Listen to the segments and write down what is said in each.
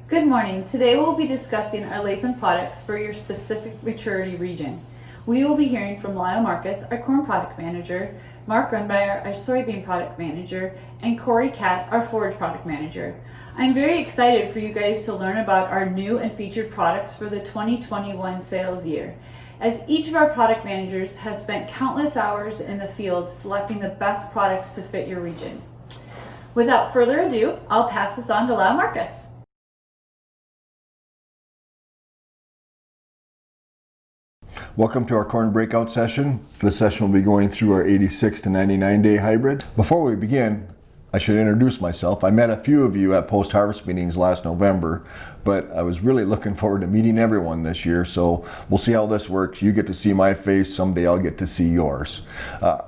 Good morning. Today we'll be discussing our Latham products for your specific maturity region. We will be hearing from Lyle Marcus, our corn product manager, Mark Grunmeyer, our soybean product manager, and Corey Catt, our forage product manager. I'm very excited for you guys to learn about our new and featured products for the 2021 sales year, as each of our product managers has spent countless hours in the field selecting the best products to fit your region. Without further ado, I'll pass this on to Lyle Marcus. Welcome to our corn breakout session. This session will be going through our 86 to 99 day hybrid. Before we begin, I should introduce myself. I met a few of you at post-harvest meetings last November, but I was really looking forward to meeting everyone this year, so we'll see how this works. You get to see my face, someday I'll get to see yours.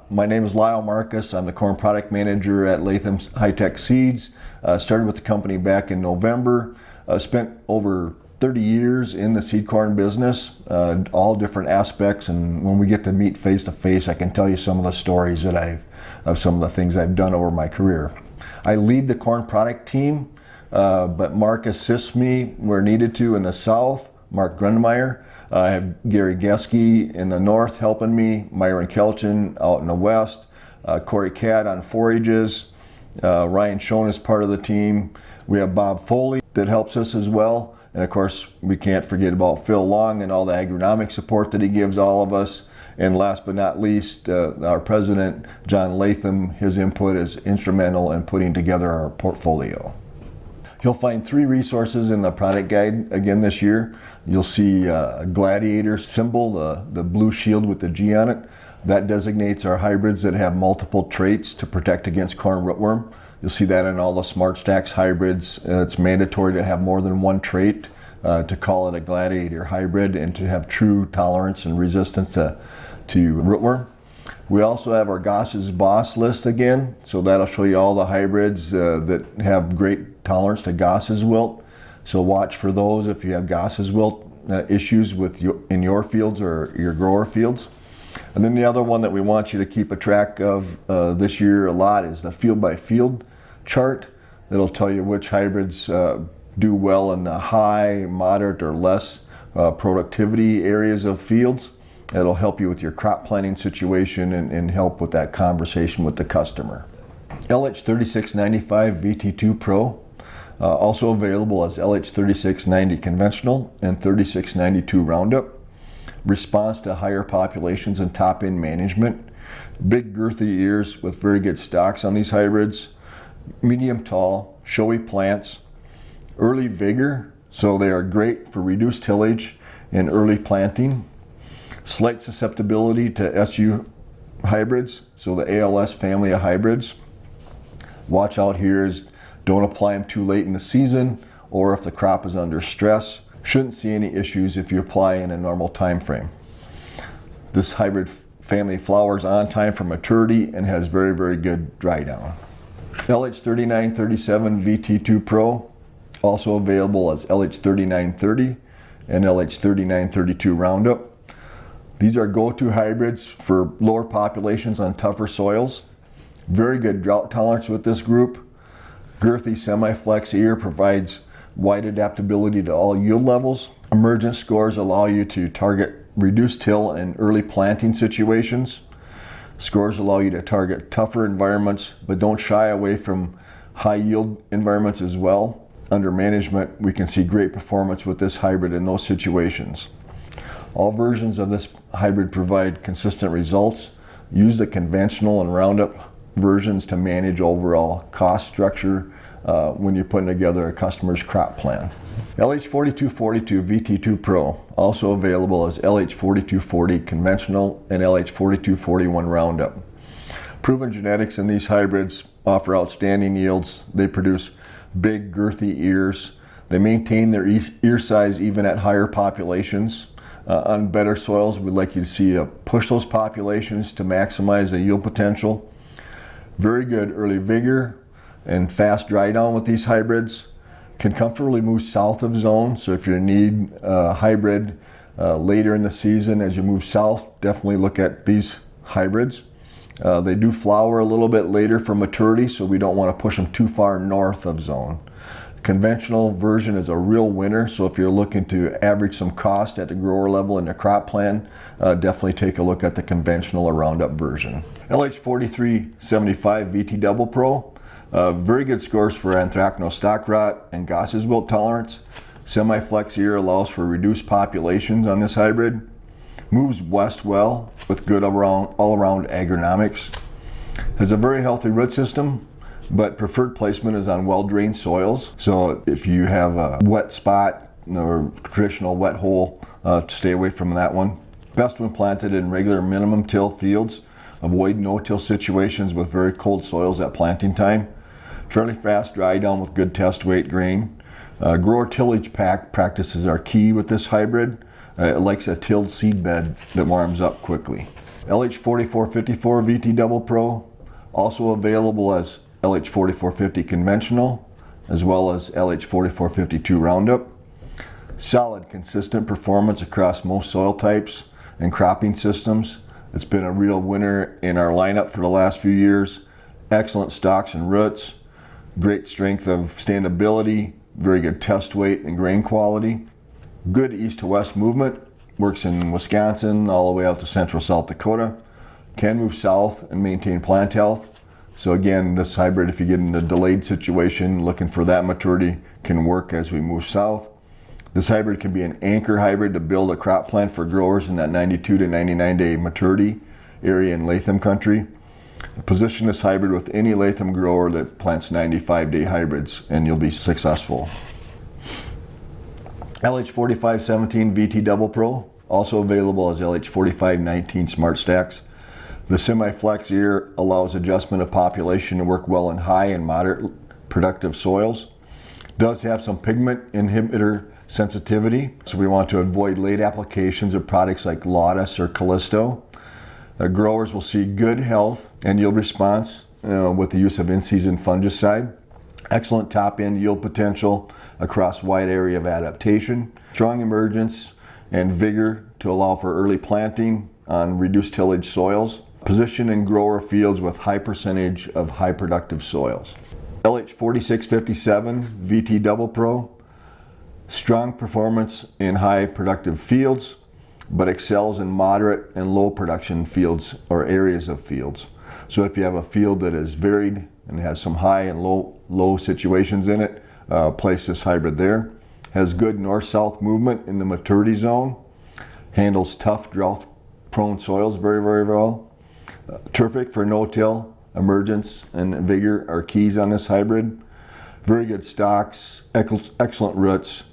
My name is Lyle Marcus. I'm the corn product manager at Latham High-Tech Seeds. Started with the company back in November. Spent over 30 years in the seed corn business, all different aspects, and when we get to meet face to face, I can tell you some of the stories of some of the things I've done over my career. I lead the corn product team, but Mark assists me where needed to in the south. Mark Grunmeyer. I have Gary Geske in the north helping me, Myron Kelchin out in the west, Corey Catt on forages, Ryan Schoen is part of the team. We have Bob Foley that helps us as well. And of course, we can't forget about Phil Long and all the agronomic support that he gives all of us. And last but not least, our president, John Latham, his input is instrumental in putting together our portfolio. You'll find 3 resources in the product guide again this year. You'll see a gladiator symbol, the blue shield with the G on it. That designates our hybrids that have multiple traits to protect against corn rootworm. You'll see that in all the Smart Stacks hybrids. It's mandatory to have more than one trait to call it a gladiator hybrid and to have true tolerance and resistance to rootworm. We also have our Goss's Boss list again, so that'll show you all the hybrids that have great tolerance to Goss's wilt. So watch for those if you have Goss's wilt issues in your fields or your grower fields. And then the other one that we want you to keep a track of this year a lot is the field by field chart. It'll tell you which hybrids do well in the high, moderate, or less productivity areas of fields. It'll help you with your crop planning situation and help with that conversation with the customer. LH3695 VT2 Pro, also available as LH3690 Conventional and 3692 Roundup. Response to higher populations and top end management. Big girthy ears with very good stalks on these hybrids. Medium tall, showy plants. Early vigor, so they are great for reduced tillage and early planting. Slight susceptibility to SU hybrids, so the ALS family of hybrids. Watch out here is don't apply them too late in the season or if the crop is under stress. Shouldn't see any issues if you apply in a normal time frame. This hybrid family flowers on time for maturity and has very, very good dry down. LH3937 VT2 Pro, also available as LH3930 and LH3932 Roundup. These are go-to hybrids for lower populations on tougher soils. Very good drought tolerance with this group. Girthy semi-flex ear provides wide adaptability to all yield levels. Emergence scores allow you to target reduced till and early planting situations. Scores allow you to target tougher environments, but don't shy away from high yield environments as well. Under management, we can see great performance with this hybrid in those situations. All versions of this hybrid provide consistent results. Use the conventional and Roundup versions to manage overall cost structure when you're putting together a customer's crop plan. LH4242 VT2 Pro, also available as LH4240 Conventional and LH4241 Roundup. Proven genetics in these hybrids offer outstanding yields. They produce big girthy ears. They maintain their ear size even at higher populations. On better soils, we'd like you to see push those populations to maximize the yield potential. Very good early vigor and fast dry down with these hybrids. Can comfortably move south of zone, so if you need a hybrid later in the season as you move south, definitely look at these hybrids. They do flower a little bit later for maturity, so we don't want to push them too far north of zone. Conventional version is a real winner, so if you're looking to average some cost at the grower level in the crop plan, definitely take a look at the conventional or Roundup version. LH4375 VT Double Pro, very good scores for anthracnose stalk rot and Goss's wilt tolerance. Semi-flex ear allows for reduced populations on this hybrid. Moves west well with good all-around agronomics. Has a very healthy root system, but preferred placement is on well-drained soils. So if you have a wet spot or traditional wet hole, stay away from that one. Best when planted in regular minimum till fields. Avoid no-till situations with very cold soils at planting time. Fairly fast dry down with good test weight grain. Grower tillage practices are key with this hybrid. It likes a tilled seed bed that warms up quickly. LH4454 VT Double Pro, also available as LH4450 conventional, as well as LH4452 Roundup. Solid, consistent performance across most soil types and cropping systems. It's been a real winner in our lineup for the last few years. Excellent stalks and roots, great strength of standability, very good test weight and grain quality. Good east to west movement, works in Wisconsin all the way out to central South Dakota. Can move south and maintain plant health. So again, this hybrid, if you get in a delayed situation, looking for that maturity, can work as we move south. This hybrid can be an anchor hybrid to build a crop plan for growers in that 92 to 99 day maturity area in Latham country. Position this hybrid with any Latham grower that plants 95-day hybrids and you'll be successful. LH4517 VT Double Pro, also available as LH4519 Smart Stacks. The semi-flex ear allows adjustment of population to work well in high and moderate productive soils. Does have some pigment inhibitor sensitivity, so we want to avoid late applications of products like Lotus or Callisto. Growers will see good health and yield response with the use of in-season fungicide. Excellent top-end yield potential across wide area of adaptation. Strong emergence and vigor to allow for early planting on reduced tillage soils. Position in grower fields with high percentage of high productive soils. LH4657 VT Double Pro. Strong performance in high productive fields, but excels in moderate and low production fields or areas of fields. So if you have a field that is varied and has some high and low situations in it, place this hybrid there. Has good north-south movement in the maturity zone. Handles tough drought-prone soils very, very well. Terrific for no-till, emergence, and vigor are keys on this hybrid. Very good stalks, excellent roots,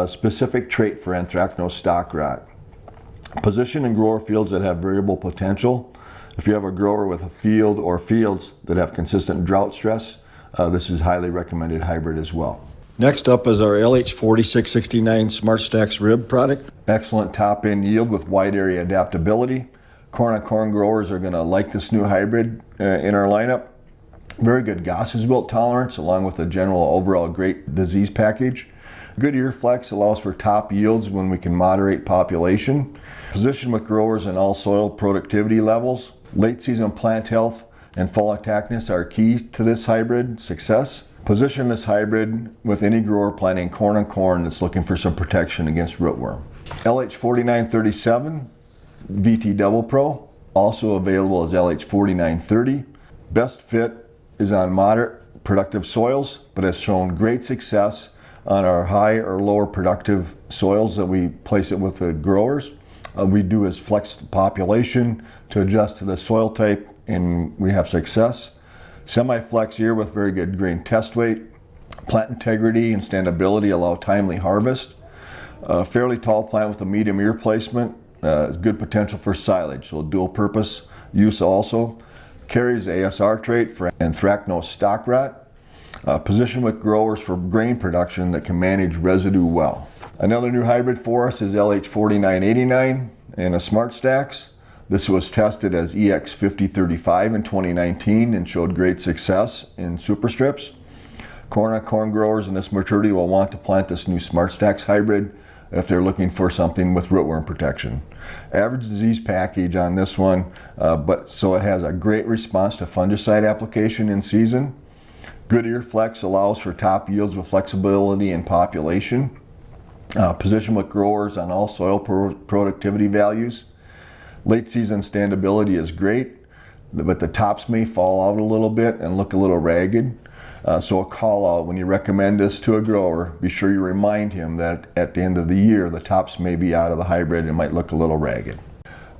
specific trait for anthracnose stalk rot. Position in grower fields that have variable potential. If you have a grower with a field or fields that have consistent drought stress, this is highly recommended hybrid as well. Next up is our LH4669 Smart Stacks rib product. Excellent top-end yield with wide area adaptability. Corn growers are going to like this new hybrid in our lineup. Very good Goss's wilt tolerance along with a general overall great disease package. Good ear flex allows for top yields when we can moderate population. Position with growers in all soil productivity levels. Late season plant health and fall attackedness are key to this hybrid success. Position this hybrid with any grower planting corn on corn that's looking for some protection against rootworm. LH4937 VT Double Pro, also available as LH4930. Best fit is on moderate productive soils, but has shown great success on our high or lower productive soils that we place it with the growers. We do is flex the population to adjust to the soil type and we have success. Semi-flex ear with very good grain test weight. Plant integrity and standability allow timely harvest. Fairly tall plant with a medium ear placement. Good potential for silage, so dual purpose use also. Carries ASR trait for anthracnose stalk rot. Position with growers for grain production that can manage residue well. Another new hybrid for us is LH4989 and a Smart Stacks. This was tested as EX5035 in 2019 and showed great success in super strips. Corn on corn growers in this maturity will want to plant this new Smart Stacks hybrid if they're looking for something with rootworm protection. Average disease package on this one, so it has a great response to fungicide application in season. Good ear flex allows for top yields with flexibility and population. Position with growers on all soil productivity values. Late season standability is great, but the tops may fall out a little bit and look a little ragged. So a call out when you recommend this to a grower, be sure you remind him that at the end of the year the tops may be out of the hybrid and might look a little ragged.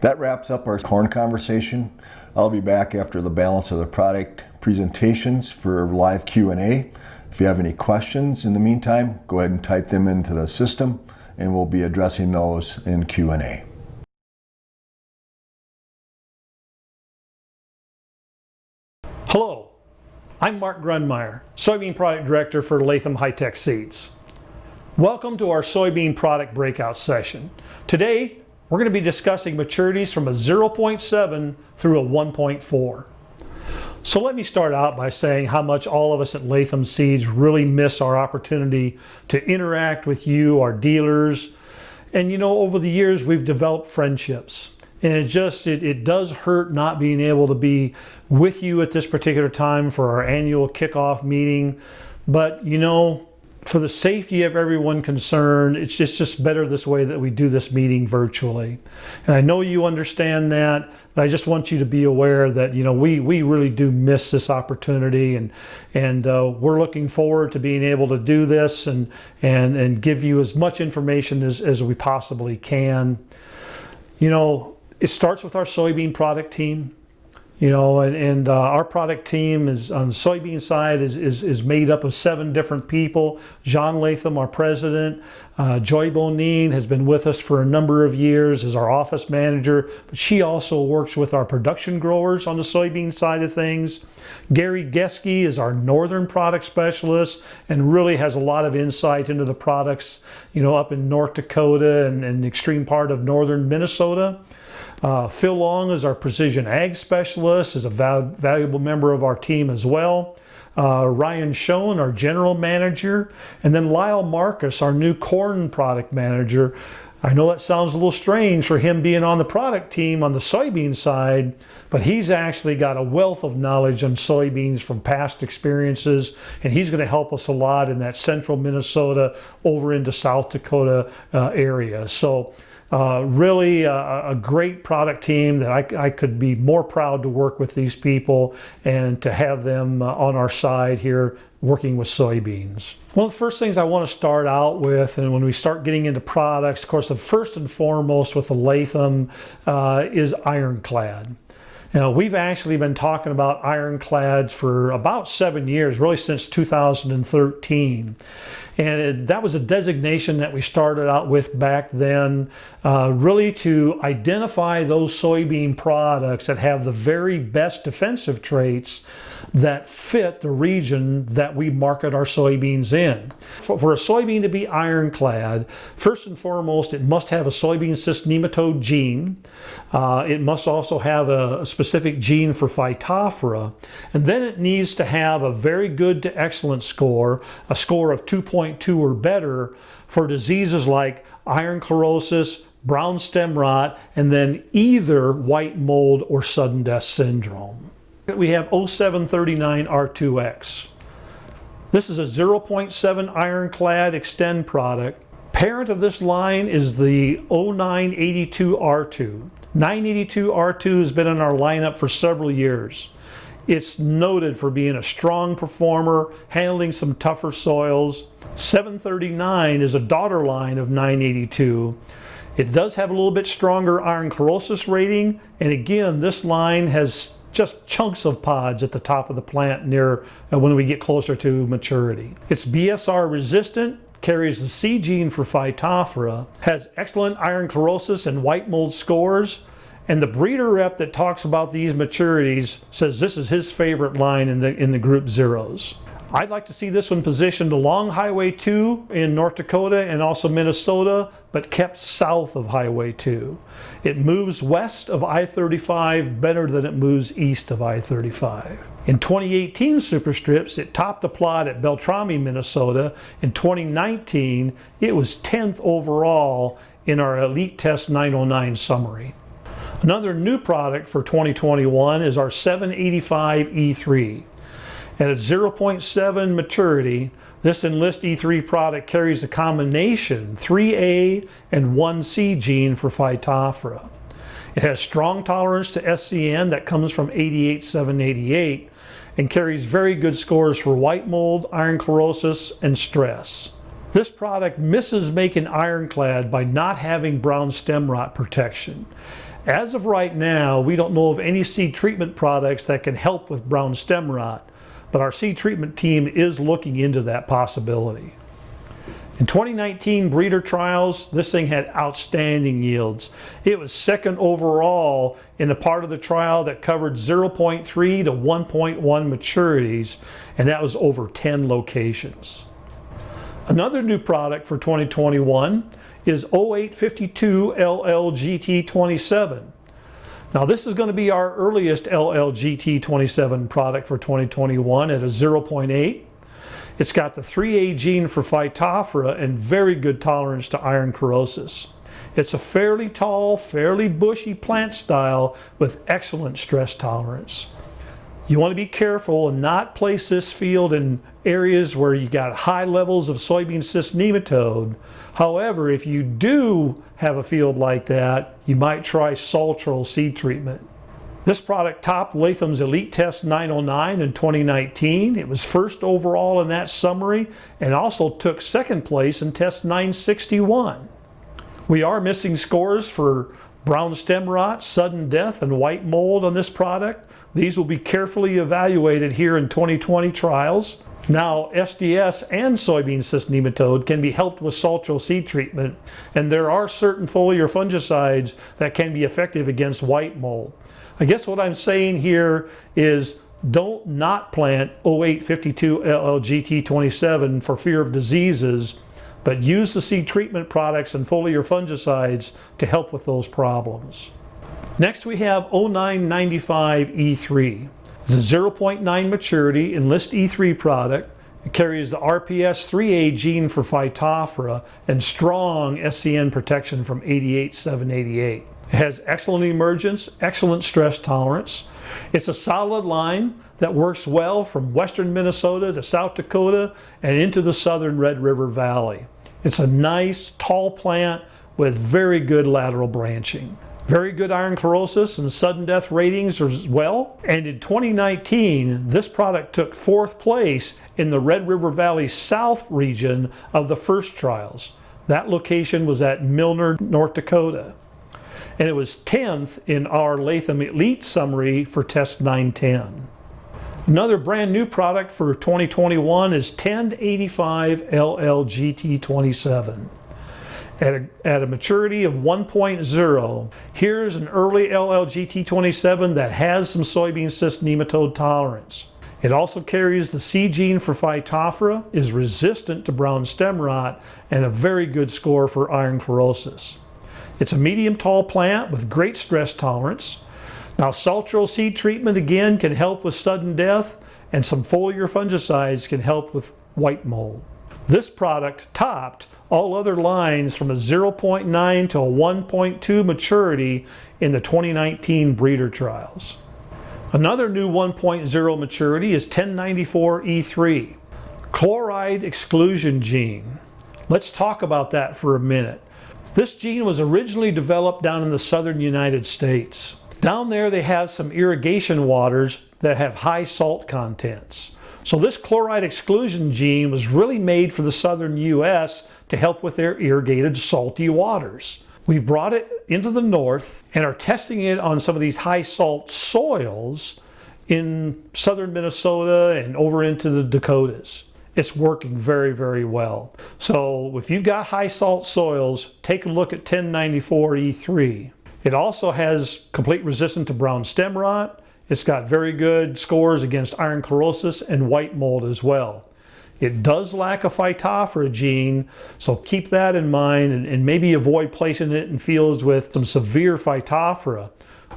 That wraps up our corn conversation. I'll be back after the balance of the product presentations for live Q&A. If you have any questions in the meantime, go ahead and type them into the system and we'll be addressing those in Q&A. Hello, I'm Mark Grunmeyer, Soybean Product Director for Latham High-Tech Seeds. Welcome to our soybean product breakout session. Today, we're going to be discussing maturities from a 0.7 through a 1.4. So let me start out by saying how much all of us at Latham Seeds really miss our opportunity to interact with you, our dealers. And you know, over the years, we've developed friendships. And it does hurt not being able to be with you at this particular time for our annual kickoff meeting. But you know, for the safety of everyone concerned, it's just better this way that we do this meeting virtually. And I know you understand that, but I just want you to be aware that, you know, we really do miss this opportunity, and we're looking forward to being able to do this and give you as much information as we possibly can. You know, it starts with our soybean product team. You know, and our product team is on the soybean side is made up of 7 different people. John Latham, our president, Joy Bonine has been with us for a number of years as our office manager, but she also works with our production growers on the soybean side of things. Gary Geske is our northern product specialist and really has a lot of insight into the products, you know, up in North Dakota and the extreme part of northern Minnesota. Phil Long is our precision ag specialist, is a valuable member of our team as well. Ryan Schoen, our general manager, and then Lyle Marcus, our new corn product manager. I know that sounds a little strange for him being on the product team on the soybean side, but he's actually got a wealth of knowledge on soybeans from past experiences, and he's going to help us a lot in that central Minnesota over into South Dakota area. So really a great product team that I could be more proud to work with these people and to have them on our side here working with soybeans. One of the first things I want to start out with, and when we start getting into products, of course, the first and foremost with the Latham is ironclad. You know, we've actually been talking about ironclads for about 7 years, really since 2013. And that was a designation that we started out with back then, really to identify those soybean products that have the very best defensive traits that fit the region that we market our soybeans in. For a soybean to be ironclad, first and foremost, it must have a soybean cyst nematode gene. It must also have a specific gene for Phytophthora, and then it needs to have a very good to excellent score, a score of 2.2 or better for diseases like iron chlorosis, brown stem rot, and then either white mold or sudden death syndrome. We have 0739 R2X. This is a 0.7 ironclad Extend product. Parent of this line is the 0982 R2. 982 R2 has been in our lineup for several years. It's noted for being a strong performer, handling some tougher soils. 739 is a daughter line of 982. It does have a little bit stronger iron chlorosis rating, and again, this line has just chunks of pods at the top of the plant near when we get closer to maturity. It's BSR resistant, carries the C gene for Phytophthora, has excellent iron chlorosis and white mold scores, and the breeder rep that talks about these maturities says this is his favorite line in the group zeros. I'd like to see this one positioned along Highway 2 in North Dakota and also Minnesota, but kept south of Highway 2. It moves west of I-35 better than it moves east of I-35. In 2018 Superstrips, it topped the plot at Beltrami, Minnesota. In 2019, it was 10th overall in our Elite Test 909 summary. Another new product for 2021 is our 785 E3. At a 0.7 maturity, this Enlist E3 product carries a combination 3A and 1C gene for Phytophthora. It has strong tolerance to SCN that comes from 88,788 and carries very good scores for white mold, iron chlorosis, and stress. This product misses making ironclad by not having brown stem rot protection. As of right now, we don't know of any seed treatment products that can help with brown stem rot, but our seed treatment team is looking into that possibility. In 2019 breeder trials, this thing had outstanding yields. It was second overall in the part of the trial that covered 0.3 to 1.1 maturities, and that was over 10 locations. Another new product for 2021 is 0852 LLGT27. Now this is going to be our earliest LLGT27 product for 2021 at a 0.8. It's got the 3A gene for Phytophthora and very good tolerance to iron chlorosis. It's a fairly tall, fairly bushy plant style with excellent stress tolerance. You want to be careful and not place this field in areas where you got high levels of soybean cyst nematode. However, if you do have a field like that, you might try Saltril seed treatment. This product topped Latham's Elite Test 909 in 2019. It was first overall in that summary and also took second place in Test 961. We are missing scores for brown stem rot, sudden death, and white mold on this product. These will be carefully evaluated here in 2020 trials. Now, SDS and soybean cyst nematode can be helped with Saltril seed treatment, and there are certain foliar fungicides that can be effective against white mold. I guess what I'm saying here is don't not plant 0852 LLGT27 for fear of diseases, but use the seed treatment products and foliar fungicides to help with those problems. Next we have 0995 E3. It's a 0.9 maturity Enlist E3 product. It carries the RPS 3A gene for Phytophthora and strong SCN protection from 88,788. It has excellent emergence, excellent stress tolerance. It's a solid line that works well from western Minnesota to South Dakota and into the southern Red River Valley. It's a nice, tall plant with very good lateral branching. Very good iron chlorosis and sudden death ratings as well. And in 2019, this product took fourth place in the Red River Valley South region of the first trials. That location was at Milner, North Dakota. And it was 10th in our Latham Elite summary for Test 910. Another brand new product for 2021 is 1085 LLGT27. At a maturity of 1.0, here's an early LLGT27 that has some soybean cyst nematode tolerance. It also carries the C gene for Phytophthora, is resistant to brown stem rot, and a very good score for iron chlorosis. It's a medium tall plant with great stress tolerance. Now Saltril seed treatment again can help with sudden death, and some foliar fungicides can help with white mold. This product topped all other lines from a 0.9 to a 1.2 maturity in the 2019 breeder trials. Another new 1.0 maturity is 1094 E3, chloride exclusion gene. Let's talk about that for a minute. This gene was originally developed down in the southern United States. Down there they have some irrigation waters that have high salt contents. So this chloride exclusion gene was really made for the southern US to help with their irrigated salty waters. We brought it into the north and are testing it on some of these high salt soils in southern Minnesota and over into the Dakotas. It's working very, very well. So if you've got high salt soils, take a look at 1094 E3. It also has complete resistance to brown stem rot. It's got very good scores against iron chlorosis and white mold as well. It does lack a Phytophthora gene, so keep that in mind and maybe avoid placing it in fields with some severe Phytophthora.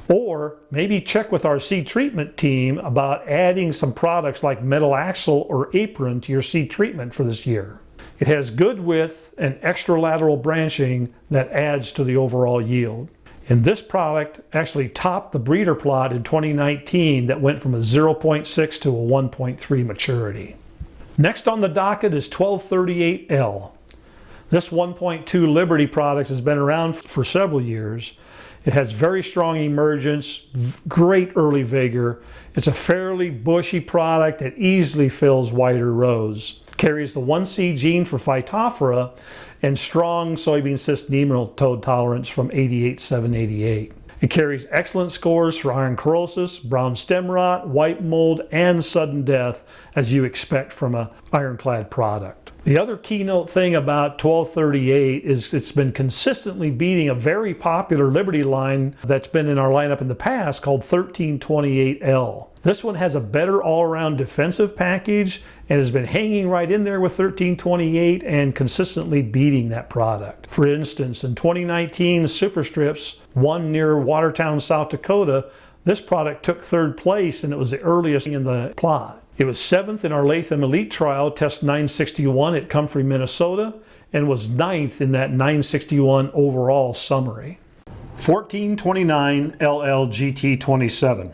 Or maybe check with our seed treatment team about adding some products like metalaxyl or apron to your seed treatment for this year. It has good width and extra lateral branching that adds to the overall yield. And this product actually topped the breeder plot in 2019 that went from a 0.6 to a 1.3 maturity. Next on the docket is 1238L. This 1.2 Liberty product has been around for several years. It has very strong emergence, great early vigor. It's a fairly bushy product that easily fills wider rows. Carries the 1C gene for Phytophthora and strong soybean cyst nematode tolerance from 88-788. It carries excellent scores for iron chlorosis, brown stem rot, white mold, and sudden death, as you expect from an ironclad product. The other keynote thing about 1238 is it's been consistently beating a very popular Liberty line that's been in our lineup in the past called 1328L. This one has a better all-around defensive package and has been hanging right in there with 1328 and consistently beating that product. For instance, in 2019 Super Strips won near Watertown, South Dakota. This product took third place and it was the earliest in the plot. It was 7th in our Latham Elite Trial, Test 961 at Comfrey, Minnesota, and was 9th in that 961 overall summary. 1429 LLGT27.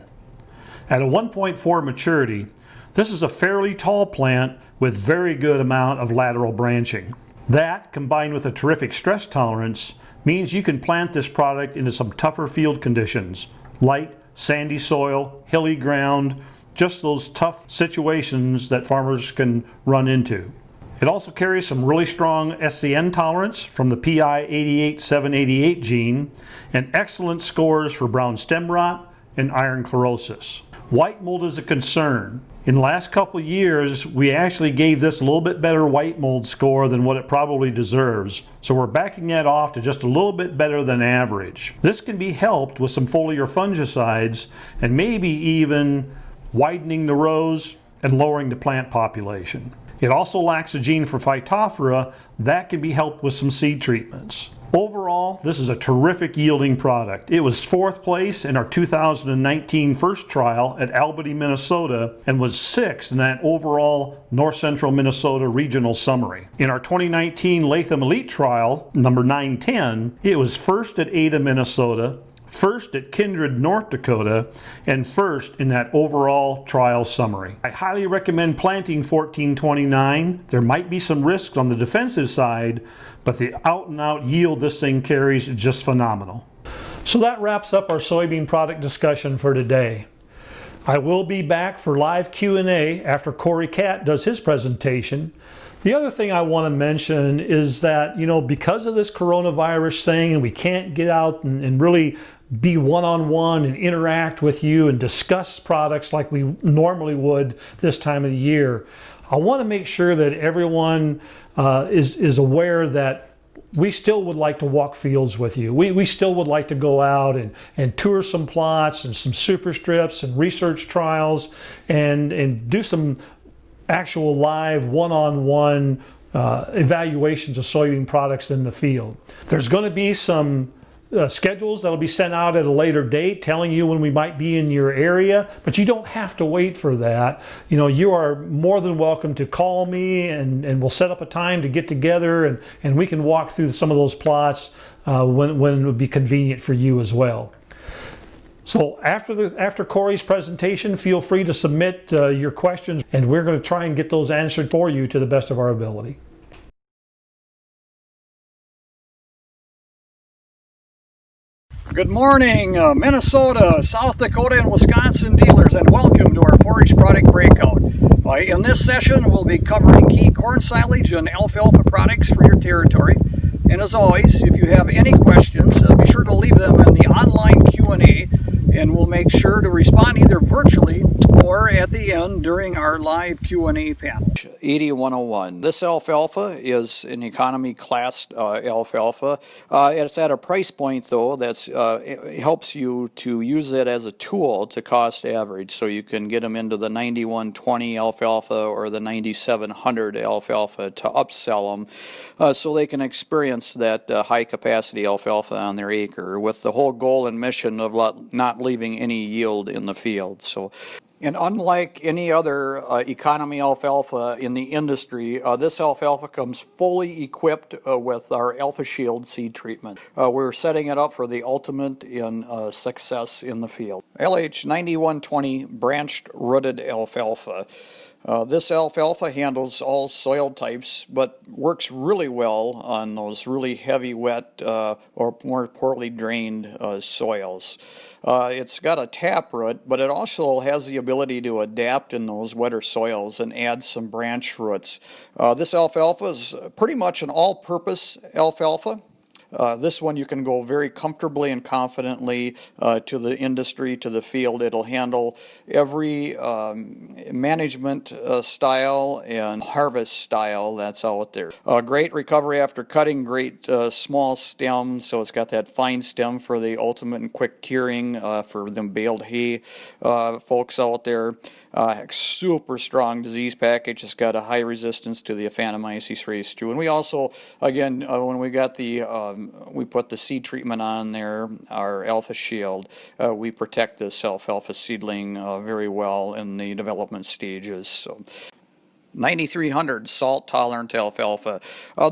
At a 1.4 maturity, this is a fairly tall plant with very good amount of lateral branching. That, combined with a terrific stress tolerance, means you can plant this product into some tougher field conditions, light, sandy soil, hilly ground, just those tough situations that farmers can run into. It also carries some really strong SCN tolerance from the PI 88-788 gene and excellent scores for brown stem rot and iron chlorosis. White mold is a concern. In the last couple of years, we actually gave this a little bit better white mold score than what it probably deserves. So we're backing that off to just a little bit better than average. This can be helped with some foliar fungicides and maybe even widening the rows and lowering the plant population. It also lacks a gene for Phytophthora that can be helped with some seed treatments. Overall, this is a terrific yielding product. It was 4th place in our 2019 first trial at Albany, Minnesota, and was 6th in that overall North Central Minnesota regional summary. In our 2019 Latham Elite Trial, number 910, it was 1st at Ada, Minnesota, 1st at Kindred, North Dakota, and 1st in that overall trial summary. I highly recommend planting 1429. There might be some risks on the defensive side, but the out-and-out yield this thing carries is just phenomenal. So that wraps up our soybean product discussion for today. I will be back for live Q&A after Corey Catt does his presentation. The other thing I want to mention is that, because of this coronavirus thing and we can't get out and really be one-on-one and interact with you and discuss products like we normally would this time of the year, I want to make sure that everyone is aware that we still would like to walk fields with you. We still would like to go out and tour some plots and some super strips and research trials and do some actual live one-on-one evaluations of soybean products in the field. There's going to be some schedules that'll be sent out at a later date telling you when we might be in your area, but you don't have to wait for that. You are more than welcome to call me and we'll set up a time to get together and we can walk through some of those plots when it would be convenient for you as well. So after Corey's presentation, feel free to submit your questions and we're going to try and get those answered for you to the best of our ability. Good morning, Minnesota, South Dakota, and Wisconsin dealers, and welcome to our forage product breakout. In this session, we'll be covering key corn silage and alfalfa products for your territory. And as always, if you have any questions, be sure to leave them in the online Q&A, and we'll make sure to respond either virtually or at the end during our live Q&A panel. 8101. This alfalfa is an economy class alfalfa. It's at a price point though that's helps you to use it as a tool to cost average, so you can get them into the 9120 alfalfa or the 9700 alfalfa to upsell them so they can experience that high capacity alfalfa on their acre with the whole goal and mission of not leaving any yield in the field. So And unlike any other economy alfalfa in the industry, this alfalfa comes fully equipped with our Alpha Shield seed treatment. We're setting it up for the ultimate in success in the field. LH 9120 branched rooted alfalfa. This alfalfa handles all soil types, but works really well on those really heavy, wet, or more poorly drained soils. It's got a taproot, but it also has the ability to adapt in those wetter soils and add some branch roots. This alfalfa is pretty much an all-purpose alfalfa. This one you can go very comfortably and confidently to the industry, to the field. It'll handle every management style and harvest style that's out there. Great recovery after cutting, great small stem, so it's got that fine stem for the ultimate and quick curing for them baled hay folks out there. Super strong disease package. It's got a high resistance to the Aphanomyces race 2. And we also, again, when we got we put the seed treatment on there, our Alpha Shield, we protect this alfalfa seedling very well in the development stages. So 9300 salt tolerant alfalfa.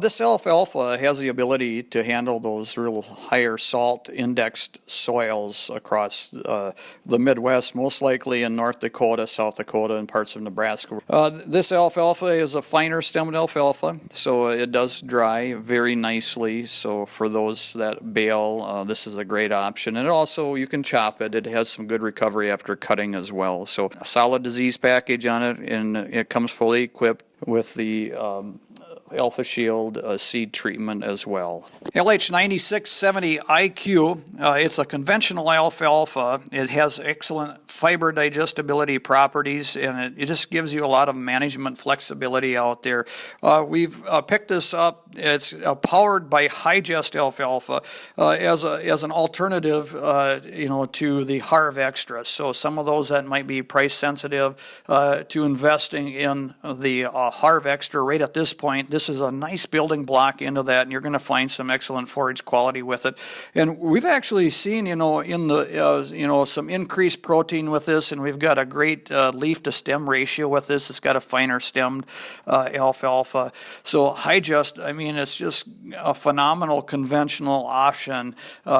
This alfalfa has the ability to handle those real higher salt indexed soils across the Midwest, most likely in North Dakota, South Dakota, and parts of Nebraska. This alfalfa is a finer stemmed alfalfa, so it does dry very nicely. So for those that bale, this is a great option. And also you can chop it. It has some good recovery after cutting as well. So a solid disease package on it, and it comes fully equipped with the Alpha Shield seed treatment as well. LH 9670 IQ, it's a conventional alfalfa. It has excellent fiber digestibility properties, and it just gives you a lot of management flexibility out there. We've picked this up. It's powered by High-Gest alfalfa as an alternative, to the Harv Extra. So some of those that might be price sensitive to investing in the Harv Extra right at this point, this is a nice building block into that, and you're going to find some excellent forage quality with it. And we've actually seen, in the some increased protein with this, and we've got a great leaf to stem ratio with this. It's got a finer stemmed alfalfa. So High-Gest, it's just a phenomenal conventional option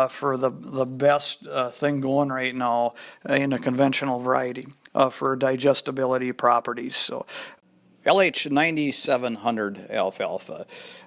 for the best thing going right now in a conventional variety for digestibility properties. So LH 9700 alfalfa.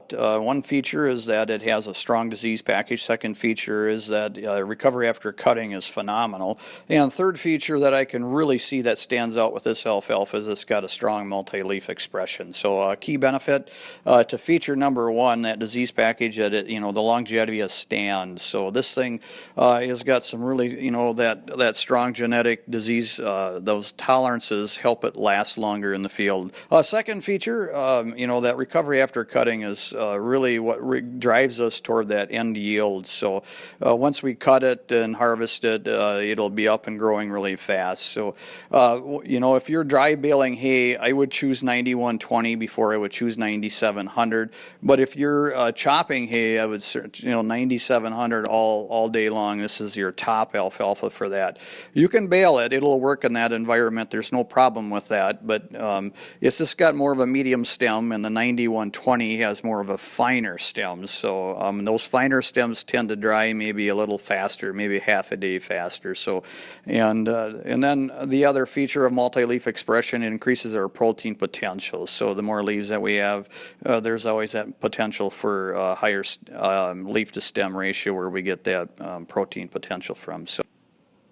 One feature is that it has a strong disease package. Second feature is that recovery after cutting is phenomenal. And third feature that I can really see that stands out with this alfalfa is it's got a strong multi-leaf expression. So key benefit to feature number one, that disease package, that the longevity of stand. So this thing has got some really, that strong genetic disease, those tolerances help it last longer in the field. Second feature, that recovery after cutting is really what drives us toward that end yield. So once we cut it and harvest it, it'll be up and growing really fast. So, if you're dry baling hay, I would choose 9120 before I would choose 9700. But if you're chopping hay, I would, 9700 all day long. This is your top alfalfa for that. You can bale it. It'll work in that environment. There's no problem with that. But it's just got more of a medium stem, and the 9120 has more of a finer stem. So those finer stems tend to dry maybe a little faster, maybe half a day faster. So, and then the other feature of multi-leaf expression, it increases our protein potential. So the more leaves that we have, there's always that potential for higher leaf to stem ratio where we get that protein potential from. So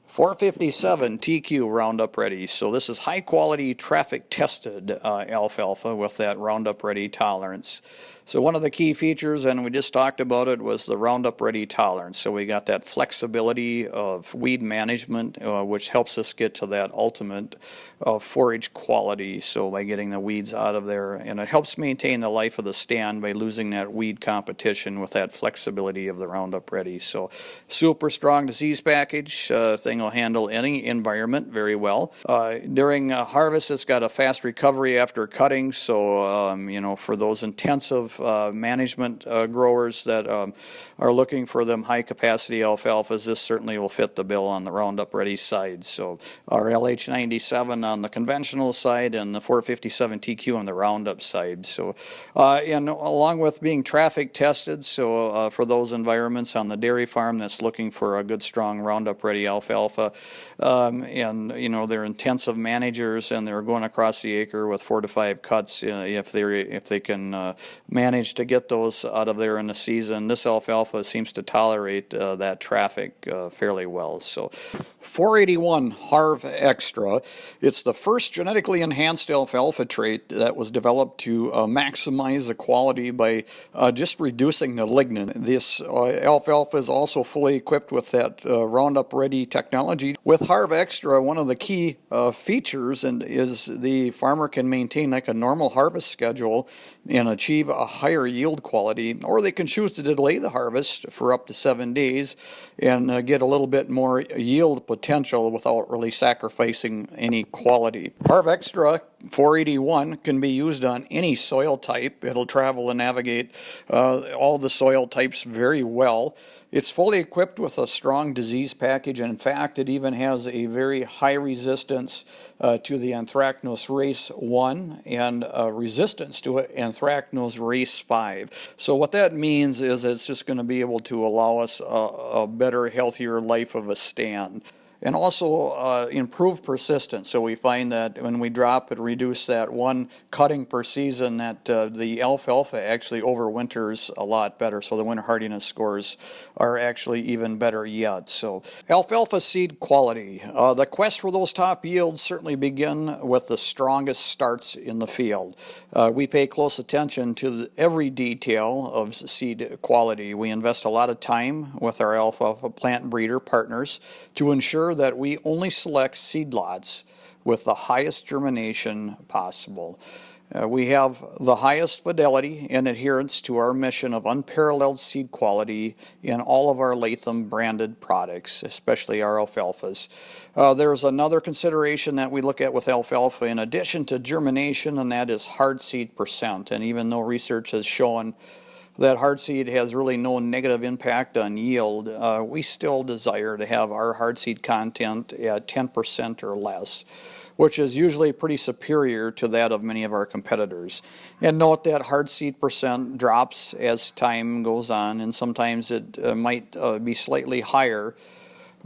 457 TQ Roundup Ready. So this is high quality traffic tested alfalfa with that Roundup Ready tolerance. So one of the key features, and we just talked about it, was the Roundup Ready tolerance. So we got that flexibility of weed management, which helps us get to that ultimate forage quality. So by getting the weeds out of there, and it helps maintain the life of the stand by losing that weed competition with that flexibility of the Roundup Ready. So super strong disease package. Thing will handle any environment very well. During harvest, it's got a fast recovery after cutting, so for those intensive management growers that are looking for them high-capacity alfalfas, this certainly will fit the bill on the Roundup Ready side. So our LH97 on the conventional side and the 457 TQ on the Roundup side. So, and along with being traffic tested, so for those environments on the dairy farm that's looking for a good, strong Roundup Ready alfalfa, and they're intensive managers and they're going across the acre with 4 to 5 cuts if they can manage to get those out of there in the season. This alfalfa seems to tolerate that traffic fairly well. So 481 Harv Extra, it's the first genetically enhanced alfalfa trait that was developed to maximize the quality by just reducing the lignin. This alfalfa is also fully equipped with that Roundup Ready technology. With Harv Extra, one of the key features is the farmer can maintain like a normal harvest schedule and achieve a higher yield quality, or they can choose to delay the harvest for up to 7 days and get a little bit more yield potential without really sacrificing any quality. Harv Extra 481 can be used on any soil type. It'll travel and navigate all the soil types very well. It's fully equipped with a strong disease package, and in fact, it even has a very high resistance to the Anthracnose race 1 and resistance to Anthracnose race 5. So what that means is it's just going to be able to allow us a better, healthier life of a stand. And also improve persistence. So we find that when we drop and reduce that 1 cutting per season, that the alfalfa actually overwinters a lot better. So the winter hardiness scores are actually even better yet. So alfalfa seed quality. The quest for those top yields certainly begin with the strongest starts in the field. We pay close attention to every detail of seed quality. We invest a lot of time with our alfalfa plant breeder partners to ensure that we only select seed lots with the highest germination possible. We have the highest fidelity and adherence to our mission of unparalleled seed quality in all of our Latham branded products, especially our alfalfas. There's another consideration that we look at with alfalfa in addition to germination, and that is hard seed percent. And even though research has shown that hard seed has really no negative impact on yield, we still desire to have our hard seed content at 10% or less, which is usually pretty superior to that of many of our competitors. And note that hard seed percent drops as time goes on, and sometimes it might be slightly higher.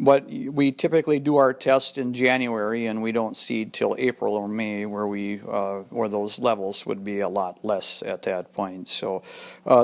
But we typically do our test in January, and we don't seed till April or May, where those levels would be a lot less at that point. So,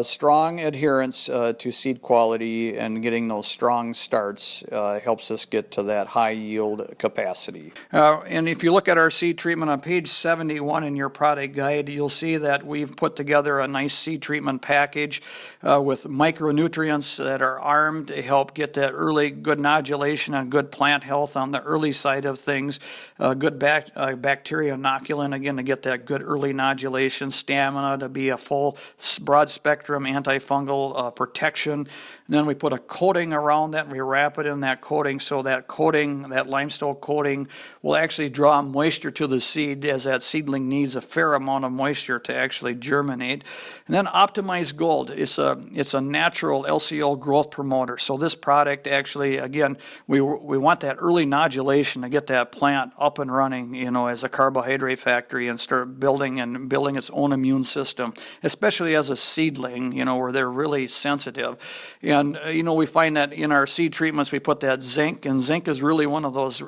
strong adherence to seed quality and getting those strong starts helps us get to that high yield capacity. And if you look at our seed treatment on page 71 in your product guide, you'll see that we've put together a nice seed treatment package with micronutrients that are armed to help get that early good nodulation and good plant health on the early side of things, good bacteria inoculant, again, to get that good early nodulation, stamina to be a full broad spectrum antifungal protection. And then we put a coating around that, and we wrap it in that coating, so that coating, that limestone coating, will actually draw moisture to the seed, as that seedling needs a fair amount of moisture to actually germinate. And then Optimized Gold, it's a natural LCL growth promoter. So this product actually, again, we want that early nodulation to get that plant up and running, as a carbohydrate factory, and start building its own immune system, especially as a seedling, where they're really sensitive. And, we find that in our seed treatments, we put that zinc, and zinc is really one of those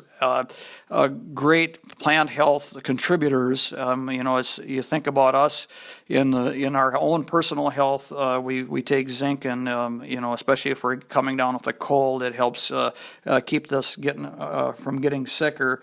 great plant health contributors. As you think about us in our own personal health, we take zinc, and especially if we're coming down with a cold, it helps keep us from getting sicker.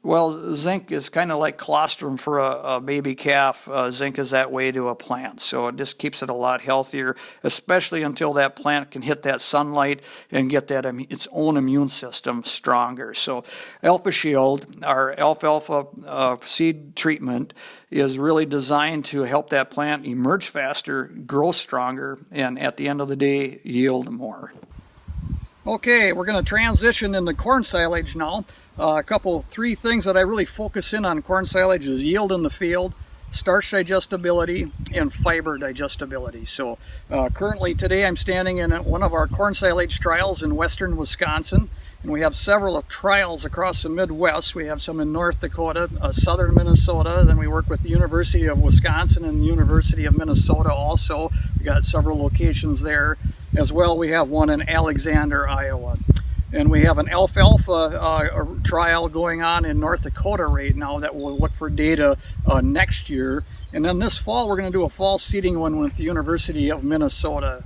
Well, zinc is kind of like colostrum for a baby calf. Zinc is that way to a plant, so it just keeps it a lot healthier, especially until that plant can hit that sunlight and get that its own immune system stronger. So Alpha Shield, our alfalfa seed treatment, is really designed to help that plant emerge faster, grow stronger, and at the end of the day, yield more. Okay, we're going to transition into corn silage now. Three things that I really focus in on corn silage is yield in the field, starch digestibility, and fiber digestibility. So currently today I'm standing in one of our corn silage trials in western Wisconsin, and we have several trials across the Midwest. We have some in North Dakota, southern Minnesota, then we work with the University of Wisconsin and the University of Minnesota also. We got several locations there. As well, we have one in Alexander, Iowa. And we have an alfalfa trial going on in North Dakota right now that we'll look for data next year. And then this fall, we're going to do a fall seeding one with the University of Minnesota,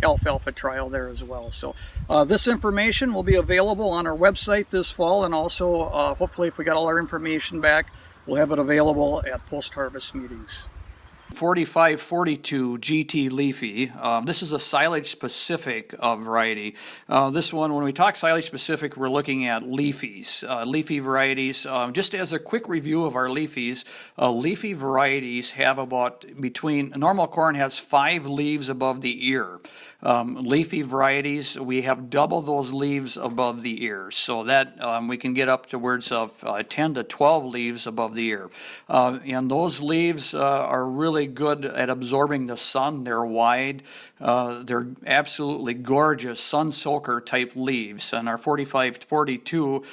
alfalfa trial there as well. So this information will be available on our website this fall, and also hopefully if we got all our information back, we'll have it available at post-harvest meetings. 4542 GT Leafy. This is a silage specific variety. This one, when we talk silage specific, we're looking at leafies, leafy varieties. Just as a quick review of our leafies, leafy varieties have normal corn has 5 leaves above the ear. Leafy varieties, we have double those leaves above the ear, so that we can get up towards of 10 to 12 leaves above the ear. And those leaves are really good at absorbing the sun. They're wide. They're absolutely gorgeous sun soaker type leaves, and our 4542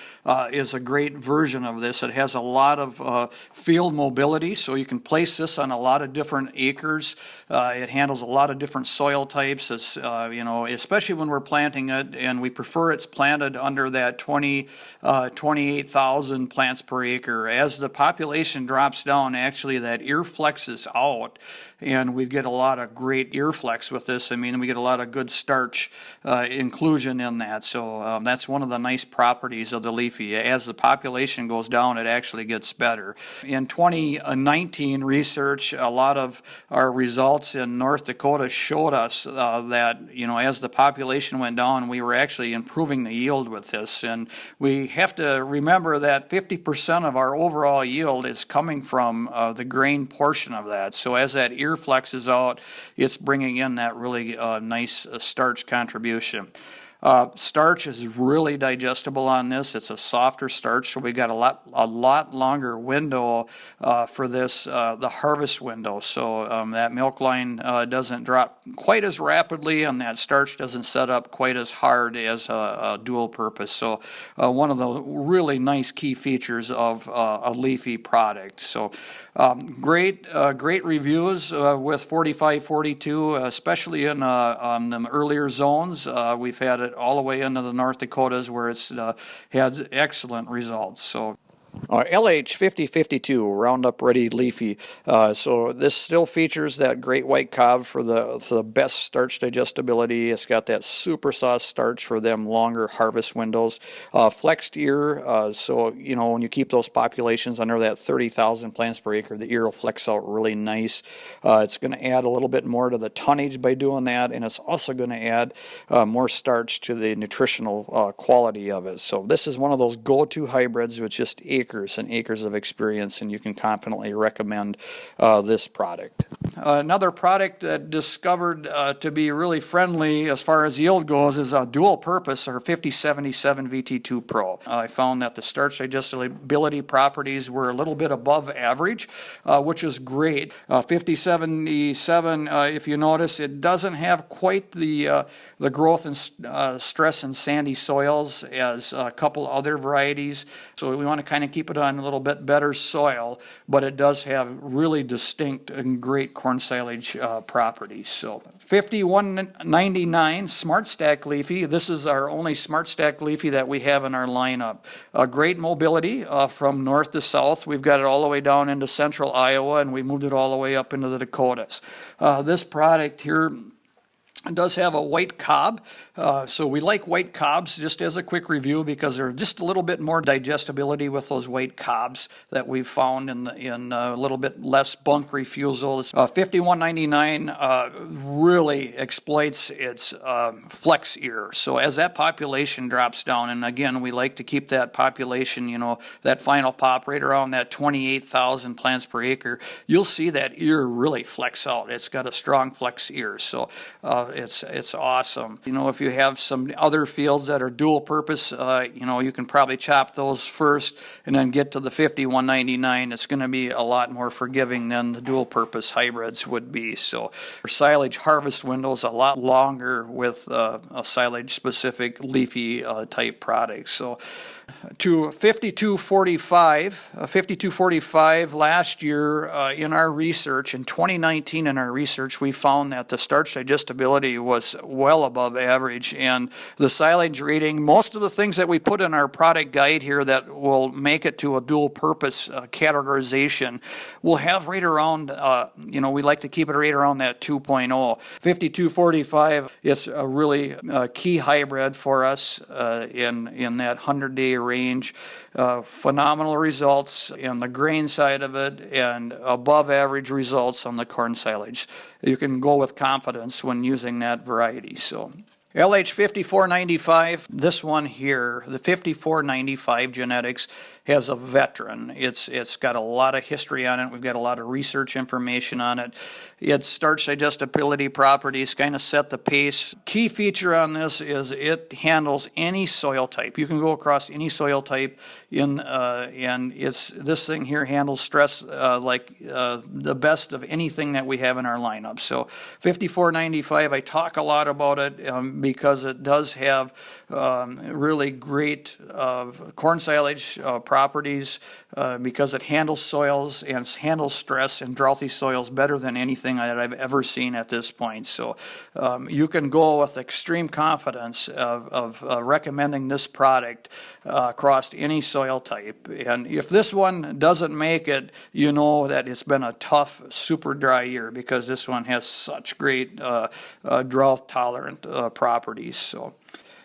is a great version of this. It has a lot of field mobility, so you can place this on a lot of different acres. It handles a lot of different soil types. It's, especially when we're planting it, and we prefer it's planted under that 28,000 plants per acre. As the population drops down, actually that ear flexes out, and we get a lot of great ear flex with this. I mean, we get a lot of good starch inclusion in that. So that's one of the nice properties of the leafy. As the population goes down, it actually gets better. In 2019 research, a lot of our results in North Dakota showed us that, as the population went down, we were actually improving the yield with this. And we have to remember that 50% of our overall yield is coming from the grain portion of that. So as that ear flexes out, it's bringing in that really nice starch contribution. Starch is really digestible on this. It's a softer starch, so we got a lot longer window for this, the harvest window. So that milk line doesn't drop quite as rapidly, and that starch doesn't set up quite as hard as a dual purpose. So one of the really nice key features of a leafy product. So great reviews with 4542, especially in the earlier zones. We've had it all the way into the North Dakotas where it's had excellent results. So LH 5052 Roundup Ready Leafy. So this still features that great white cob for the best starch digestibility. It's got that super soft starch for them longer harvest windows. Flexed ear, so when you keep those populations under that 30,000 plants per acre, the ear will flex out really nice. It's going to add a little bit more to the tonnage by doing that, and it's also going to add more starch to the nutritional quality of it. So this is one of those go-to hybrids with just acres and acres of experience, and you can confidently recommend this product. Another product that discovered to be really friendly as far as yield goes is a dual purpose, our 5077 VT2 Pro. I found that the starch digestibility properties were a little bit above average, which is great. 5077, if you notice, it doesn't have quite the growth and stress in sandy soils as a couple other varieties, so we want to kind of keep it on a little bit better soil, but it does have really distinct and great corn silage properties. So 5199 Smart Stack Leafy. This is our only Smart Stack Leafy that we have in our lineup. Great mobility from north to south. We've got it all the way down into central Iowa, and we moved it all the way up into the Dakotas. This product here does have a white cob, so we like white cobs, just as a quick review, because they're just a little bit more digestibility with those white cobs that we've found in a little bit less bunk refusal. 5199 really exploits its flex ear. So as that population drops down, and again, we like to keep that population, that final pop right around that 28,000 plants per acre, you'll see that ear really flex out. It's got a strong flex ear. So it's awesome. You know, if you have some other fields that are dual purpose, you know, you can probably chop those first and then get to the 5199. It's going to be a lot more forgiving than the dual purpose hybrids would be. So for silage harvest windows, a lot longer with a silage specific leafy type product. So to 5245 last year in our research, in 2019 in our research, we found that the starch digestibility was well above average, and the silage rating, most of the things that we put in our product guide here that will make it to a dual purpose categorization will have right around, you know, we like to keep it right around that 2.0. 5245, it's a really key hybrid for us in that 100-day range. Phenomenal results in the grain side of it and above average results on the corn silage. You can go with confidence when using that variety. So LH 5495, this one here, the 5495 genetics, has a veteran. It's got a lot of history on it. We've got a lot of research information on it. Its starch digestibility properties kind of set the pace. Key feature on this is it handles any soil type. You can go across any soil type and this thing here handles stress like the best of anything that we have in our lineup. So 5495, I talk a lot about it because it does have really great corn silage properties because it handles soils and handles stress and droughty soils better than anything that I've ever seen at this point. So you can go with extreme confidence of recommending this product across any soil type. And if this one doesn't make it, you know that it's been a tough, super dry year because this one has such great drought tolerant properties. So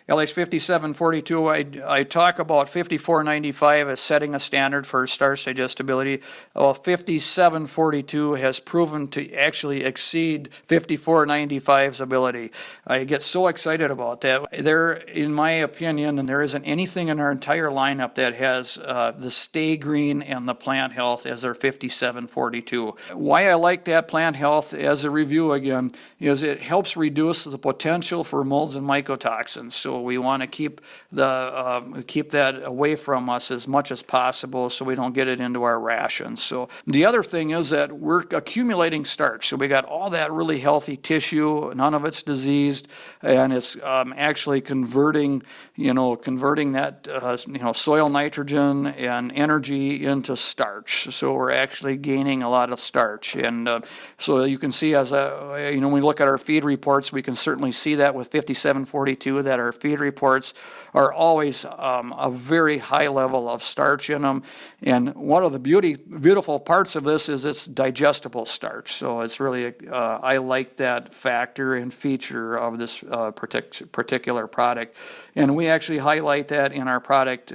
LH 5742, I talk about 5495 as setting a standard for starch digestibility. Well, 5742 has proven to actually exceed 5495's ability. I get so excited about that. There, in my opinion, and there isn't anything in our entire lineup that has the Stay Green and the Plant Health as our 5742. Why I like that Plant Health as a review again is it helps reduce the potential for molds and mycotoxins. So we want to keep that away from us as much as possible so we don't get it into our rations. So the other thing is that we're accumulating starch. So we got all that really healthy tissue, none of it's diseased, and it's actually converting that soil nitrogen and energy into starch. So we're actually gaining a lot of starch, and so you can see as when we look at our feed reports, we can certainly see that with 5742 that our feed reports are always a very high level of starch in them. And one of the beautiful parts of this is it's digestible starch. So it's really, I like that factor and feature of this particular product. And we actually highlight that in our product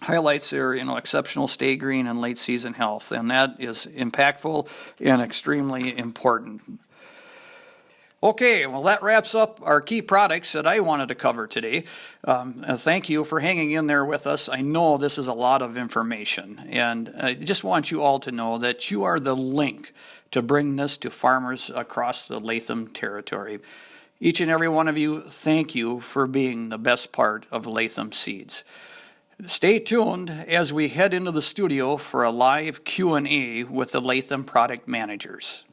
highlights are, exceptional stay green and late season health. And that is impactful and extremely important. Okay, well, that wraps up our key products that I wanted to cover today. Thank you for hanging in there with us. I know this is a lot of information, and I just want you all to know that you are the link to bring this to farmers across the Latham territory. Each and every one of you, thank you for being the best part of Latham Seeds. Stay tuned as we head into the studio for a live Q&A with the Latham product managers.